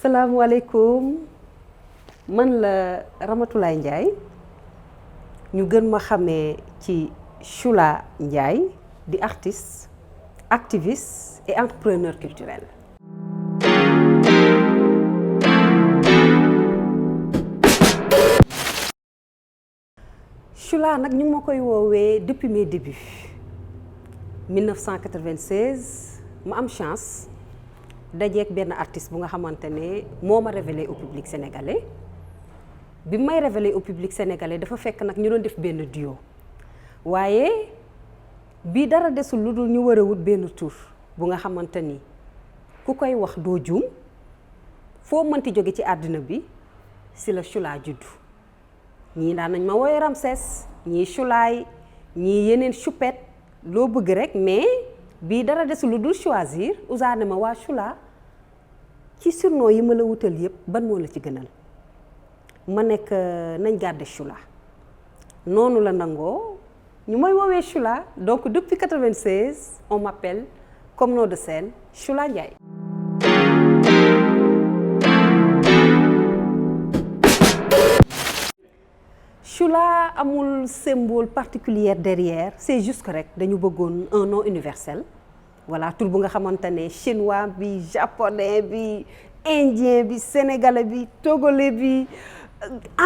asalaamaaleykum man la Ndiaye ñu gën ma xamee ci Shula Ndiaye di artiste, activiste et entrepreneur culturel. Shula nag ñu ngi ma koy woowee depuis mes débuts 1996 ma am chance dajeek benn artiste bu nga xamante ne moo ma révélé au public sénégalais bi may révélé au public sénégalais dafa fekk nag ñu doon def benn duo waaye bii dara desul lu dul ñu war a wut benn tur bu nga xamante ni ku koy wax doo juum foo mënti jóge ci àddina bi si la Shula juddu ñii daan nañ ma woowee Ramsès ñii Shulaay ñii yeneen choupette loo bëgg rek mais bii dara desul lu dul choisir usaane ma waa Shula ci surnom yi ma la wutal yëpp ban moo la ci gënal ma nekk nañ garder Shula noonu la nangoo ñu may woowee Shula donc depuis 96 on m'appelle comme nom de scène Shula Ndiaye. Shula amul symbole particulier derrière c'est juste que rek dañu bëggoon un nom universel voilà tur bu nga xamante ne chinois bi japonais bi indien bi sénégalais bi togolais bi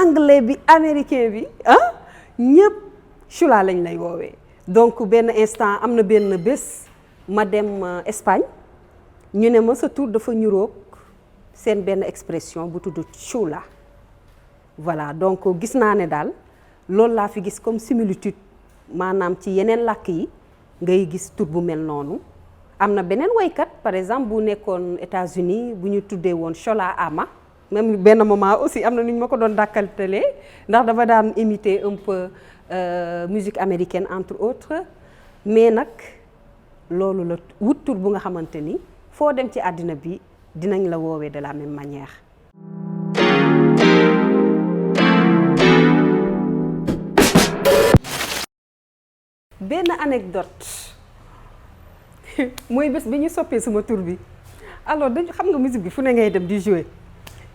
anglais bi américain bi ah ñëpp Shula lañ lay woowee. donc benn instant am na benn bés ma dem Espagne ñu ne ma sa tur dafa ñuroog seen benn expression bu tudd Shula. voilà donc gis naa ne daal loolu laa fi gis comme similitude maanaam ci yeneen làkk yi ngay gis tur bu mel noonu am na beneen woykat par exemple bu nekkoon États-Unis bu ñu tuddee woon Shola Ama même benn moment aussi am na nu ñu ma ko doon dàkkaltalee ndax dafa daan imiter un peu musique américaine entre autres mais nag loolu la wut tur bu nga xamante ni foo dem ci àddina bi dinañ la woowee de la même manière. benn anecdote mooy bés bi ñu soppee sama tur bi alors dañu xam nga musique bi fu ne ngay dem di jouer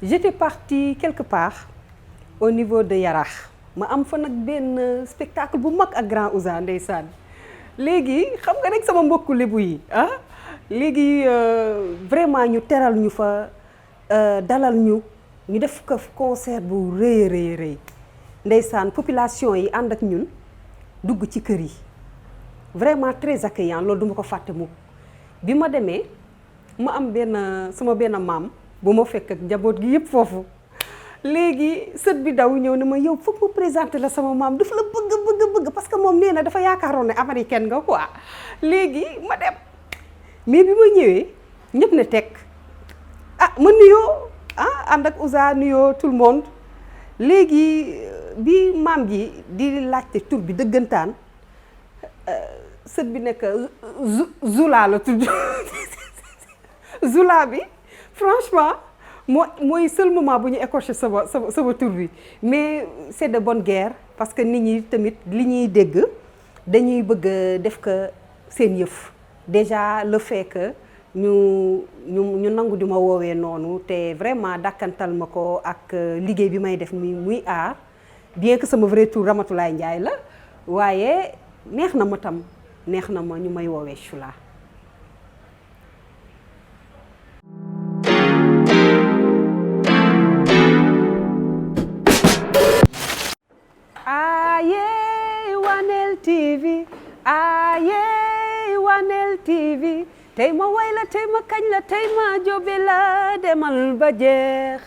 j'étais partie quelque part au niveau de Yarax ma am fa nag benn spectacle bu mag ak grand Ouza ndeysaan léegi xam nga rek sama mbokku lébu yi ah léegi vraiment ñu teral ñu fa dalal ñu def ko concert bu rëy rëy rëy ndeysaan population yi ànd ak ñun dugg ci kër yi vraiment très accueillant loolu duma ko fàtte mukk bi ma demee ma am sama benn maam bu ma fekk ak njaboot gi yëpp foofu léegi sët bi daw ñëw ne ma yow foog ma présenter la sama maam dafa la bëgg parce que moom nee na dafa yaakaaroon ne américaine nga quoi léegi ma dem mais bi ma ñëwee ñëpp ne teg ma nuyoo ànd ak Ouza nuyoo tout le monde léegi bi maam ji di laajte tur bi dëggantaan sët bi nekk Zula la tudd Zula bi franchement mooy seul moment bu ñu écorché sama tur bi mais c'est de bonne guerre parce que nit ñi tamit li ñuy dégg dañuy bëgg def ko seen yëf déjà le fait que ñu nangu di ma woowee noonu te vraiment dàkkantal ma ko ak liggéey bi may def muy aar bien que sama vrai tour Ndiaye la waaye neex na ma tam neex na ma ñu may woowee Shula. Aye WANNELTV aye WANNELTV tey ma way la tey ma kañ la tey ma jóbe la demal ba jeex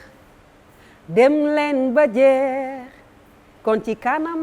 dem leen ba jeex kon ci kanam.